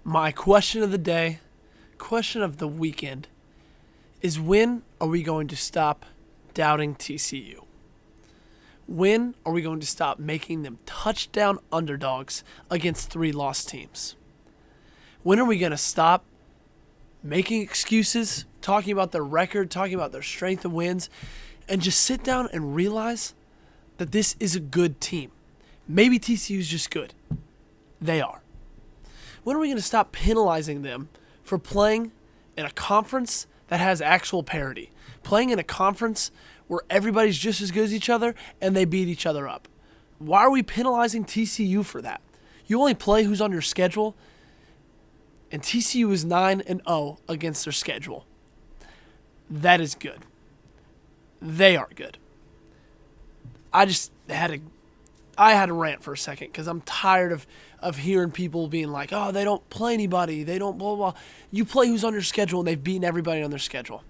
My question of the day, question of the weekend, is when are we going to stop doubting TCU? When are we going to stop making them touchdown underdogs against 3 lost teams? When are we going to stop making excuses, talking about their record, talking about their strength and wins, and just sit down and realize that this is a good team? Maybe TCU is just good. They are. When are we going to stop penalizing them for playing in a conference that has actual parity? Playing in a conference where everybody's just as good as each other and they beat each other up. Why are we penalizing TCU for that? You only play who's on your schedule, and TCU is 9-0 against their schedule. That is good. They are good. I had to rant for a second because I'm tired of hearing people being like, oh, they don't play anybody. They don't blah, blah, blah. You play who's on your schedule, and they've beaten everybody on their schedule.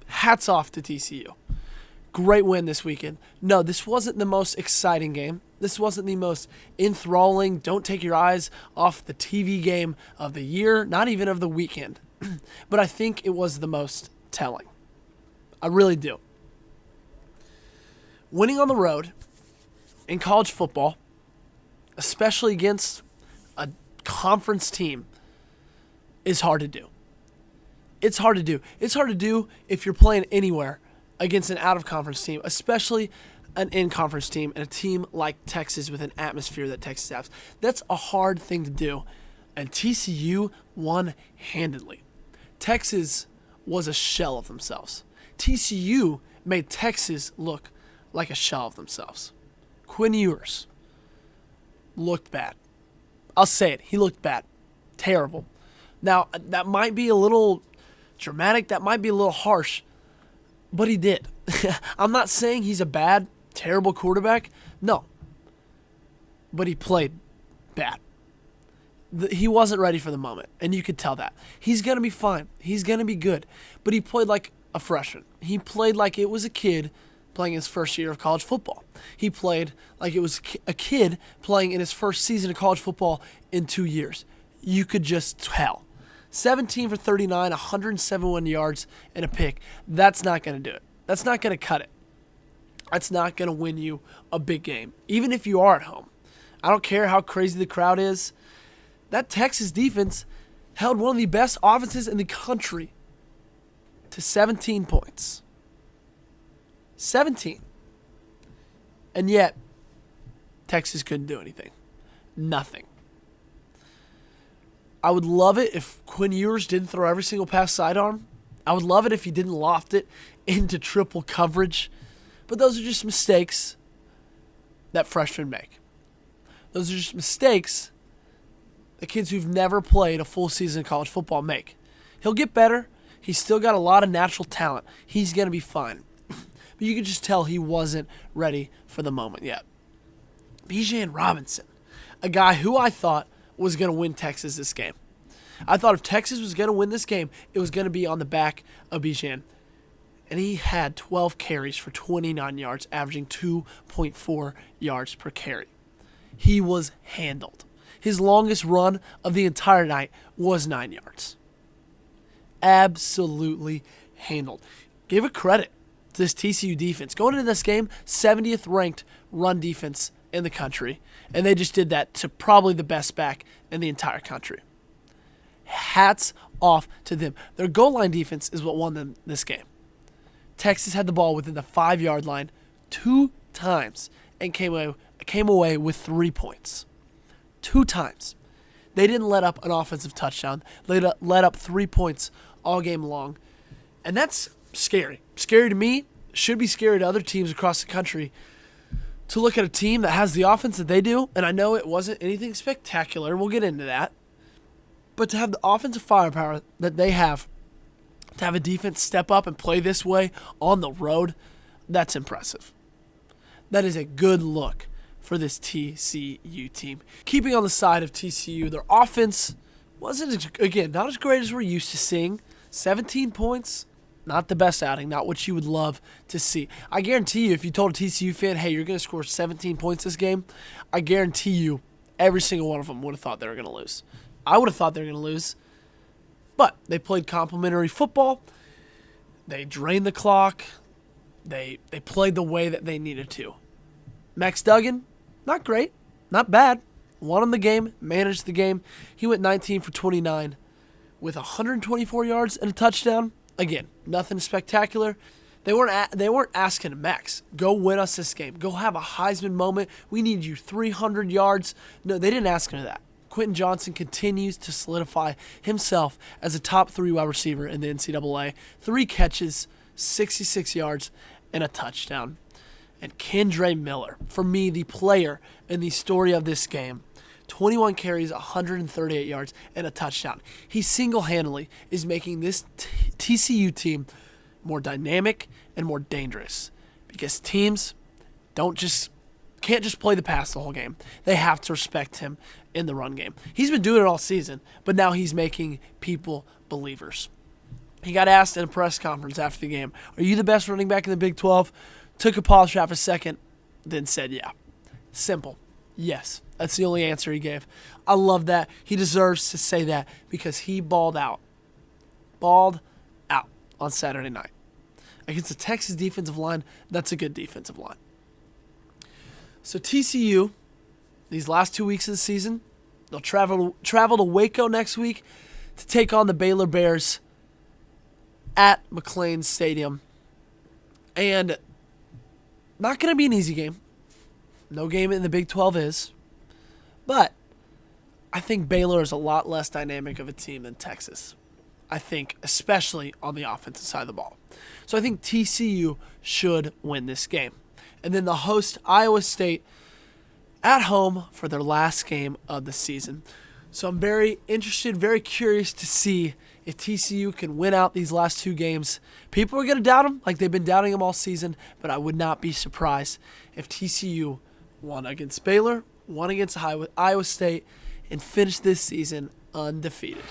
Hats off to TCU. Great win this weekend. No, this wasn't the most exciting game. This wasn't the most enthralling, don't take your eyes off the TV game of the year, not even of the weekend. But I think it was the most telling. I really do. Winning on the road in college football, especially against a conference team, is hard to do. It's hard to do. It's hard to do if you're playing anywhere against an out-of-conference team, especially an in-conference team and a team like Texas with an atmosphere that Texas has. That's a hard thing to do, and TCU won handedly. Texas was a shell of themselves. TCU made Texas look like a shell of themselves. Quinn Ewers looked bad. I'll say it. He looked bad. Terrible. Now, that might be a little dramatic. That might be a little harsh. But he did. I'm not saying he's a bad, terrible quarterback. No. But he played bad. He wasn't ready for the moment, and you could tell that. He's going to be fine. He's going to be good. But he played like a freshman. He played like it was a kid playing his first year of college football. He played like it was a kid playing in his first season of college football in 2 years. You could just tell. 17 for 39, 171 yards, and a pick. That's not going to do it. That's not going to cut it. That's not going to win you a big game, even if you are at home. I don't care how crazy the crowd is. That Texas defense held one of the best offenses in the country to 17 points. 17. And yet, Texas couldn't do anything. Nothing. I would love it if Quinn Ewers didn't throw every single pass sidearm. I would love it if he didn't loft it into triple coverage. But those are just mistakes that freshmen make. Those are just mistakes that kids who've never played a full season of college football make. He'll get better. He's still got a lot of natural talent. He's going to be fine. But you could just tell he wasn't ready for the moment yet. Bijan Robinson, a guy who I thought was going to win Texas this game. I thought if Texas was going to win this game, it was going to be on the back of Bijan. And he had 12 carries for 29 yards, averaging 2.4 yards per carry. He was handled. His longest run of the entire night was 9 yards. Absolutely handled. Give it credit to this TCU defense. Going into this game, 70th ranked run defense in the country, and they just did that to probably the best back in the entire country. Hats off to them. Their goal line defense is what won them this game. Texas had the ball within the 5-yard line 2 times and came away with 3 points. 2 times. They didn't let up an offensive touchdown. They let up 3 points all game long. And that's scary. Scary to me. Should be scary to other teams across the country to look at a team that has the offense that they do. And I know it wasn't anything spectacular. We'll get into that. But to have the offensive firepower that they have, to have a defense step up and play this way on the road, that's impressive. That is a good look for this TCU team. Keeping on the side of TCU, their offense wasn't, again, not as great as we're used to seeing. 17 points, not the best outing, not what you would love to see. I guarantee you, if you told a TCU fan, hey, you're going to score 17 points this game, I guarantee you every single one of them would have thought they were going to lose. I would have thought they were going to lose. But they played complimentary football. They drained the clock. They played the way that they needed to. Max Duggan, not great, not bad. Won him the game, managed the game. He went 19 for 29 with 124 yards and a touchdown. Again, nothing spectacular. They weren't asking Max, go win us this game. Go have a Heisman moment. We need you 300 yards. No, they didn't ask him that. Quentin Johnson continues to solidify himself as a top 3 wide receiver in the NCAA. 3 catches, 66 yards, and a touchdown. And Kendre Miller, for me, the player in the story of this game. 21 carries, 138 yards, and a touchdown. He single-handedly is making this TCU team more dynamic and more dangerous because teams can't just play the pass the whole game. They have to respect him in the run game. He's been doing it all season, but now he's making people believers. He got asked in a press conference after the game, "Are you the best running back in the Big 12? Took a pause for half a second, then said, "Yeah." Simple. Yes. That's the only answer he gave. I love that. He deserves to say that because he balled out. Balled out on Saturday night. Against the Texas defensive line, that's a good defensive line. So TCU, these last 2 weeks of the season, they'll travel to Waco next week to take on the Baylor Bears at McLean Stadium. And not going to be an easy game. No game in the Big 12 is. But I think Baylor is a lot less dynamic of a team than Texas. I think, especially on the offensive side of the ball. So I think TCU should win this game. And then they'll host Iowa State at home for their last game of the season. So I'm very interested, very curious to see if TCU can win out these last 2 games. People are going to doubt them like they've been doubting them all season, but I would not be surprised if TCU won against Baylor, won against Iowa State, and finished this season undefeated.